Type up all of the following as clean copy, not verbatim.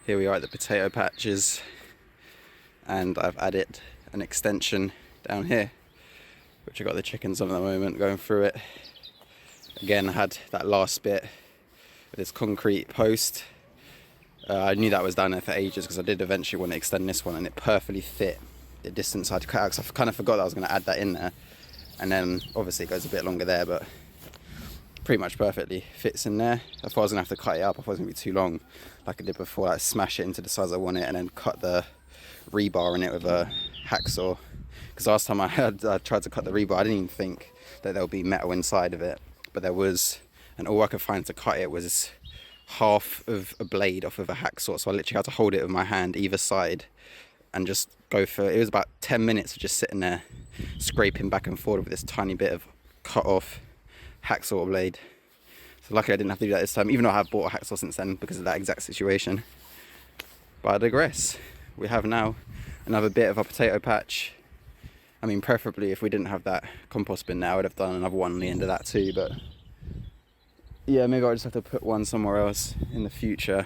Here we are at the potato patches, and I've added an extension down here, which I got the chickens on at the moment, going through it. Again, I had that last bit with this concrete post. I knew that was down there for ages because I did eventually want to extend this one, and it perfectly fit the distance I had to cut out, because I kind of forgot that I was going to add that in there. And then obviously it goes a bit longer there, but pretty much perfectly fits in there. I thought I was going to have to cut it up, I thought it was going to be too long like I did before, like smash it into the size I want it and then cut the rebar in it with a hacksaw. Because last time I tried to cut the rebar, I didn't even think that there would be metal inside of it, but there was, and all I could find to cut it was half of a blade off of a hacksaw. So I literally had to hold it with my hand either side and just go for it. It was about 10 minutes of just sitting there scraping back and forth with this tiny bit of cut off hacksaw blade. So luckily I didn't have to do that this time, even though I have bought a hacksaw since then because of that exact situation. But I digress. We have now another bit of a potato patch. I mean, preferably if we didn't have that compost bin now, I would have done another one on the end of that too, but yeah, maybe I'll just have to put one somewhere else in the future.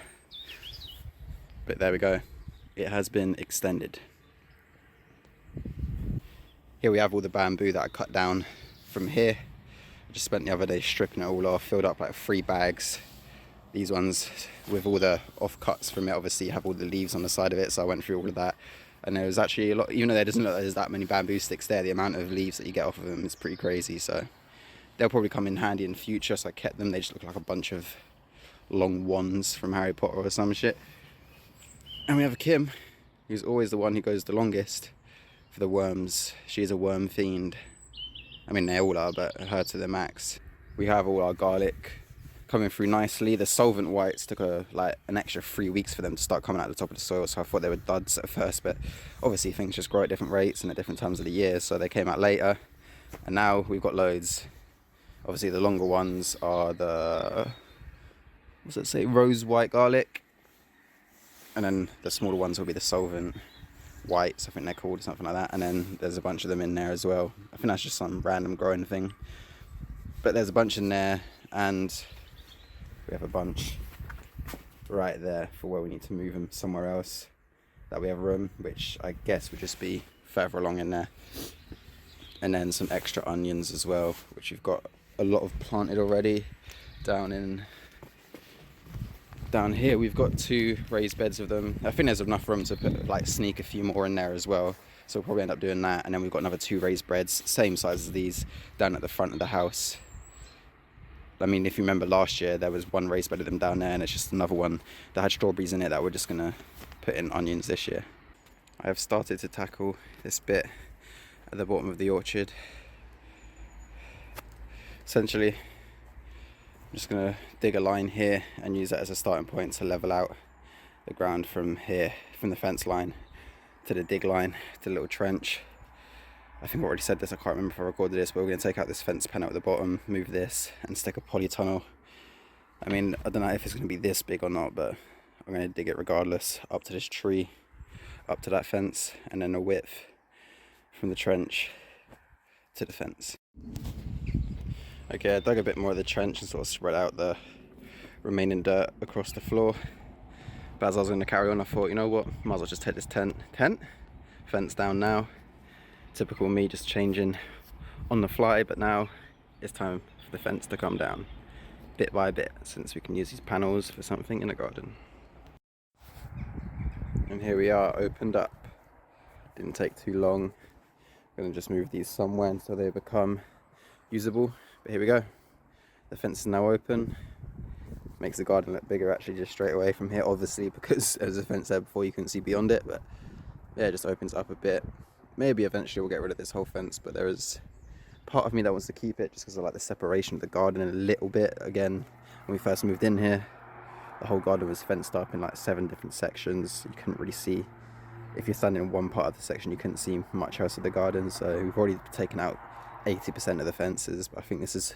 But there we go. It has been extended. Here we have all the bamboo that I cut down from here. I just spent the other day stripping it all off, filled up like 3 bags. These ones with all the offcuts from it, obviously have all the leaves on the side of it, so I went through all of that. And there was actually a lot, even though there doesn't look like there's that many bamboo sticks there, the amount of leaves that you get off of them is pretty crazy. So they'll probably come in handy in the future, so I kept them. They just look like a bunch of long wands from Harry Potter or some shit. And we have Kim, who's always the one who goes the longest for the worms. She is a worm fiend. I mean, they all are, but her to the max. We have all our garlic coming through nicely. The solvent whites took like an extra 3 weeks for them to start coming out the top of the soil, so I thought they were duds at first, but obviously things just grow at different rates and at different times of the year, so they came out later. And now we've got loads. Obviously the longer ones are the, what's it say, rose white garlic, and then the smaller ones will be the solvent whites, I think they're called, or something like that. And then there's a bunch of them in there as well. I think that's just some random growing thing, but there's a bunch in there, and we have a bunch right there for where we need to move them somewhere else that we have room, which I guess would just be further along in there. And then some extra onions as well, which we've got a lot of planted already. Down here we've got 2 raised beds of them. I think there's enough room to put, like, sneak a few more in there as well, so we'll probably end up doing that. And then we've got another 2 raised beds, same size as these, down at the front of the house. I mean, if you remember last year, there was 1 raised bed of them down there, and it's just another one that had strawberries in it that we're just gonna put in onions this year. I have started to tackle this bit at the bottom of the orchard. Essentially, I'm just gonna dig a line here and use that as a starting point to level out the ground from here, from the fence line to the dig line, to the little trench. I think I already said this, I can't remember if I recorded this, but we're going to take out this fence panel at the bottom, move this, and stick a polytunnel. I mean, I don't know if it's going to be this big or not, but I'm going to dig it regardless, up to this tree, up to that fence, and then a width from the trench to the fence. Okay, I dug a bit more of the trench and sort of spread out the remaining dirt across the floor. But as I was going to carry on, I thought, you know what, might as well just take this fence down now. Typical me just changing on the fly, but now it's time for the fence to come down bit by bit, since we can use these panels for something in the garden. And here we are, opened up. Didn't take too long. I'm going to just move these somewhere until they become usable. But here we go. The fence is now open. Makes the garden look bigger actually just straight away from here, obviously, because there was a fence there before, you couldn't see beyond it. But yeah, it just opens up a bit. Maybe eventually we'll get rid of this whole fence, but there is part of me that wants to keep it just because I like the separation of the garden a little bit. Again, when we first moved in here, the whole garden was fenced up in like 7 different sections. You couldn't really see, if you're standing in one part of the section, you couldn't see much else of the garden. So we've already taken out 80% of the fences, but I think this is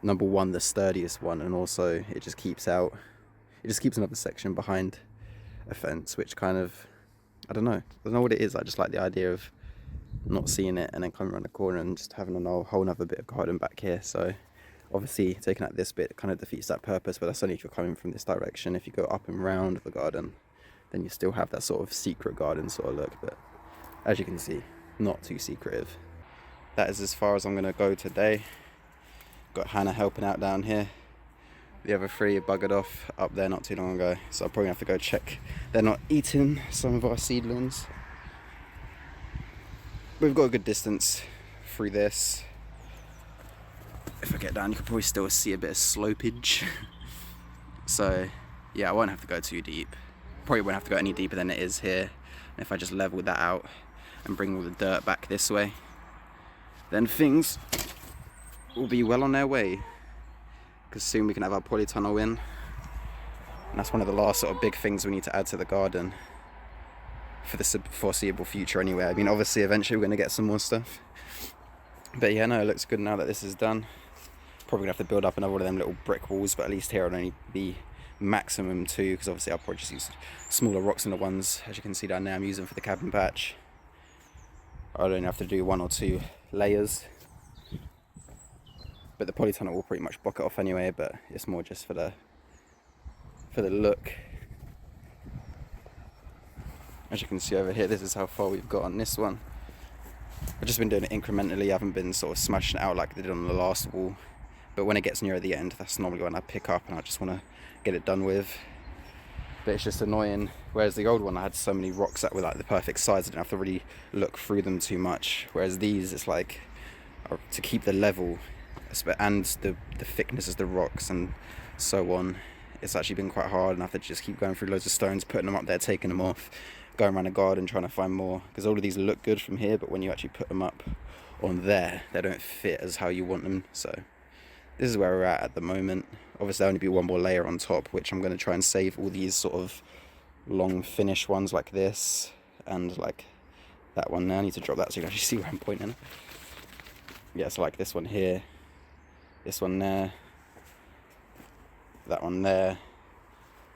number one, the sturdiest one, and also it just keeps another section behind a fence, which kind of, I don't know what it is. I just like the idea of not seeing it and then coming around the corner and just having a whole nother bit of garden back here. So Obviously taking out this bit kind of defeats that purpose, but that's only if you're coming from this direction. If you go up and round the garden, then you still have that sort of secret garden sort of look, but as you can see, not too secretive. That is as far as I'm going to go today. Got Hannah helping out down here. The other three buggered off up there not too long ago, so I'm probably have to go check they're not eating some of our seedlings. We've got a good distance through this. If I get down, you can probably still see a bit of slopage. So yeah, I won't have to go too deep. Probably won't have to go any deeper than it is here. And if I just level that out and bring all the dirt back this way, then things will be well on their way. Because soon we can have our polytunnel in. And that's one of the last sort of big things we need to add to the garden for the foreseeable future anyway. I mean, obviously eventually we're going to get some more stuff. But yeah, no, it looks good now that this is done. Probably going to have to build up another one of them little brick walls, but at least here it'll only be maximum 2, because obviously I'll probably just use smaller rocks than the ones, as you can see down there, I'm using for the cabin patch. I'll only have to do 1 or 2 layers. But the polytunnel will pretty much block it off anyway, but it's more just for the look. As you can see over here, this is how far we've got on this one. I've just been doing it incrementally, I haven't been sort of smashing it out like I did on the last wall. But when it gets nearer the end, that's normally when I pick up and I just want to get it done with. But it's just annoying, whereas the old one I had so many rocks that were like the perfect size, I didn't have to really look through them too much. Whereas these, it's like, to keep the level and the thickness of the rocks and so on, it's actually been quite hard, and I have to just keep going through loads of stones, putting them up there, taking them off, going around the garden trying to find more, because all of these look good from here, but when you actually put them up on there, they don't fit as how you want them. So this is where we're at the moment. Obviously there'll only be one more layer on top, which I'm going to try and save all these sort of long finish ones like this and like that one there. I need to drop that so you can actually see where I'm pointing. Yeah, so like this one here, this one there, that one there.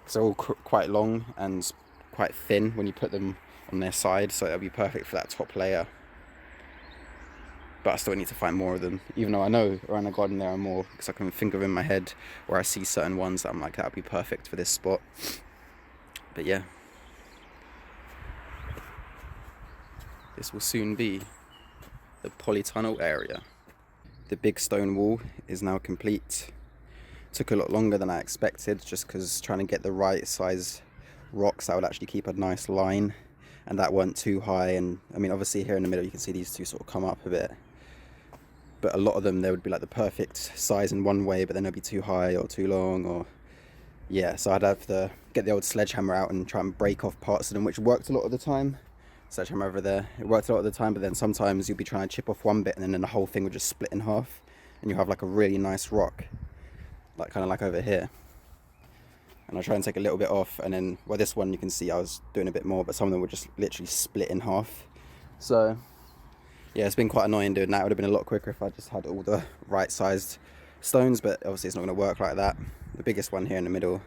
So they're all quite long and quite thin when you put them on their side, so it'll be perfect for that top layer. But I still need to find more of them, even though I know around the garden there are more, because I can think of in my head where I see certain ones that I'm like, that would be perfect for this spot. But yeah, this will soon be the polytunnel area. The big stone wall is now complete. Took a lot longer than I expected, just because trying to get the right size rocks that would actually keep a nice line, and that weren't too high. And I mean, obviously here in the middle you can see these two sort of come up a bit, but a lot of them, they would be like the perfect size in one way, but then they'd be too high or too long, or yeah, so I'd have to get the old sledgehammer out and try and break off parts of them, which worked a lot of the time. Sledgehammer over there, it worked a lot of the time, but then sometimes you'll be trying to chip off one bit and then the whole thing would just split in half, and you have like a really nice rock, like kind of like over here. And I try and take a little bit off, and then, well, this one you can see I was doing a bit more, but some of them would just literally split in half. So yeah, it's been quite annoying doing that. It would have been a lot quicker if I just had all the right sized stones, but obviously it's not going to work like that. The biggest one here in the middle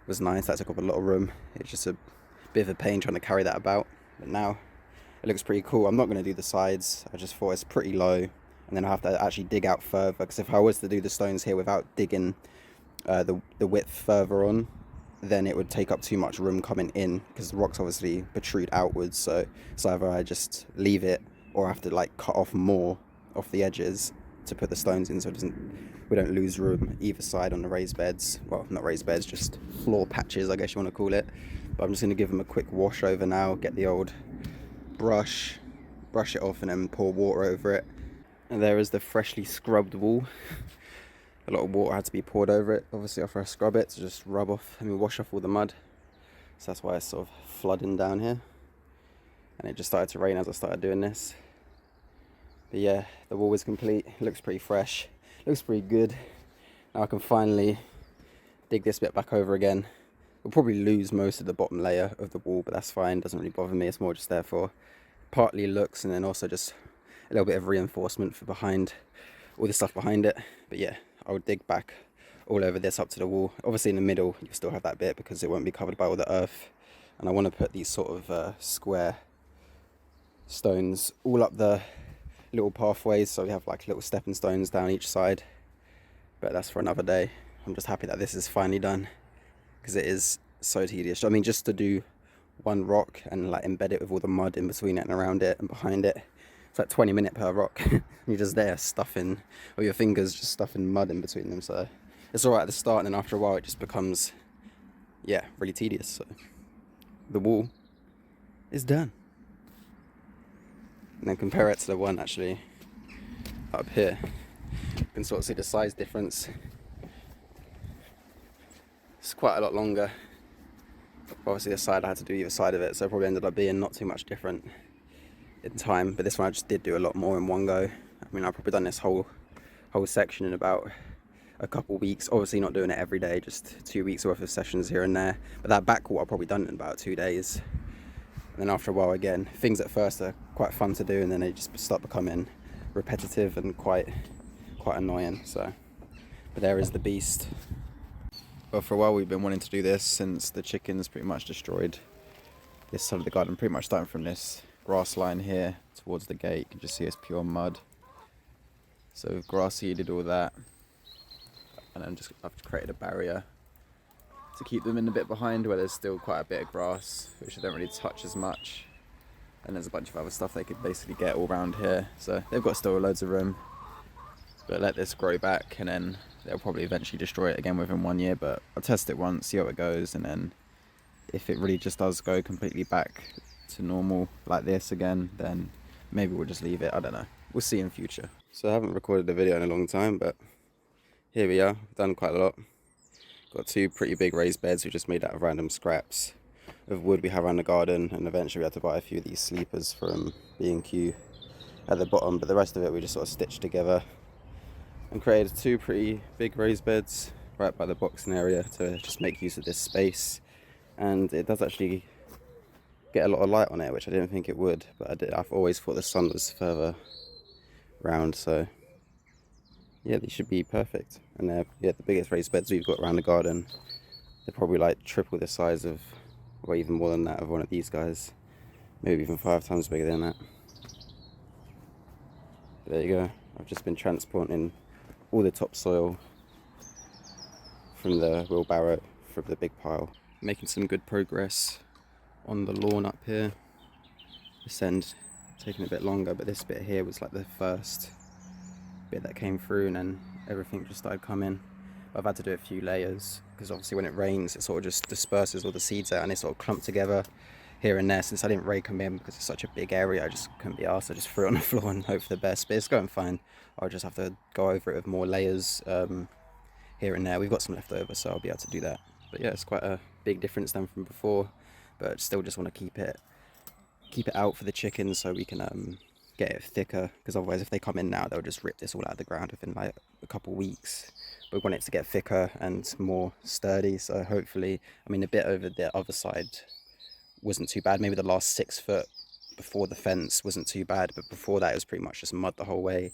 was nice, that took up a lot of room. It's just a bit of a pain trying to carry that about, but now it looks pretty cool. I'm not going to do the sides, I just thought it's pretty low, and then I have to actually dig out further, because if I was to do the stones here without digging the width further on, then it would take up too much room coming in, because the rocks obviously protrude outwards. So either I just leave it, or I have to like cut off more off the edges to put the stones in, so we don't lose room either side on the raised beds. Well, not raised beds, just floor patches, I guess you want to call it. But I'm just going to give them a quick wash over now, get the old brush it off, and then pour water over it. And there is the freshly scrubbed wall. A lot of water had to be poured over it, obviously, after I scrub it, to just rub off, wash off all the mud. So that's why it's sort of flooding down here. And it just started to rain as I started doing this. But yeah, the wall is complete. It looks pretty fresh. Looks pretty good. Now I can finally dig this bit back over again. We'll probably lose most of the bottom layer of the wall, but that's fine. Doesn't really bother me. It's more just there for partly looks, and then also just a little bit of reinforcement for behind, all the stuff behind it. But yeah, I would dig back all over this up to the wall. Obviously in the middle you still have that bit because it won't be covered by all the earth, and I want to put these sort of square stones all up the little pathways, so we have like little stepping stones down each side, but that's for another day. I'm just happy that this is finally done, because it is so tedious. I mean, just to do one rock and like embed it with all the mud in between it and around it and behind it, it's like 20 minutes per rock. You're just there stuffing, or your fingers just stuffing mud in between them. So it's all right at the start, and then after a while it just becomes, yeah, really tedious. So the wall is done. And then compare it to the one actually up here. You can sort of see the size difference. It's quite a lot longer. Obviously the side I had to do either side of it, so it probably ended up being not too much different in time. But this one I just did do a lot more in one go. I mean, I've probably done this whole section in about a couple weeks. Obviously not doing it every day, just 2 weeks worth of sessions here and there. But that back wall I've probably done in about 2 days. And then after a while, again, things at first are quite fun to do, and then they just start becoming repetitive and quite annoying. So, but there is the beast. Well, for a while we've been wanting to do this since the chickens pretty much destroyed this side of the garden, pretty much starting from this grass line here towards the gate. You can just see it's pure mud. So we've grass seeded all that, and then I've created a barrier to keep them in a bit behind where there's still quite a bit of grass, which I don't really touch as much. And there's a bunch of other stuff they could basically get all around here. So they've got still loads of room. But let this grow back, and then they'll probably eventually destroy it again within 1 year. But I'll test it once, see how it goes, and then if it really just does go completely back to normal like this again, then maybe we'll just leave it. I don't know. We'll see in future. So I haven't recorded a video in a long time, but here we are. Done quite a lot. Got 2 pretty big raised beds we just made out of random scraps of wood we have around the garden, and eventually we had to buy a few of these sleepers from B&Q at the bottom, but the rest of it we just sort of stitched together and created 2 pretty big raised beds right by the boxing area to just make use of this space. And it does actually get a lot of light on it, which I didn't think it would, but I've always thought the sun was further round, so yeah, these should be perfect. And they're the biggest raised beds we've got around the garden. They're probably like triple the size of, or even more than that, of one of these guys. Maybe even 5 times bigger than that. But there you go. I've just been transporting all the topsoil from the wheelbarrow from the big pile. Making some good progress on the lawn up here. This end taking a bit longer, but this bit here was like the first bit that came through, and then everything just started coming. I've had to do a few layers because obviously when it rains it sort of just disperses all the seeds out and they sort of clump together here and there. Since I didn't rake them in because it's such a big area, I just couldn't be arsed. I just threw it on the floor and hope for the best, but it's going fine. I'll just have to go over it with more layers here and there. We've got some left over, so I'll be able to do that. But yeah, it's quite a big difference than from before, but still just want to keep it out for the chickens so we can get it thicker, because otherwise if they come in now they'll just rip this all out of the ground within like a couple weeks. But we want it to get thicker and more sturdy, so hopefully, I mean, the bit over the other side wasn't too bad. Maybe the last 6 foot before the fence wasn't too bad, but before that it was pretty much just mud the whole way.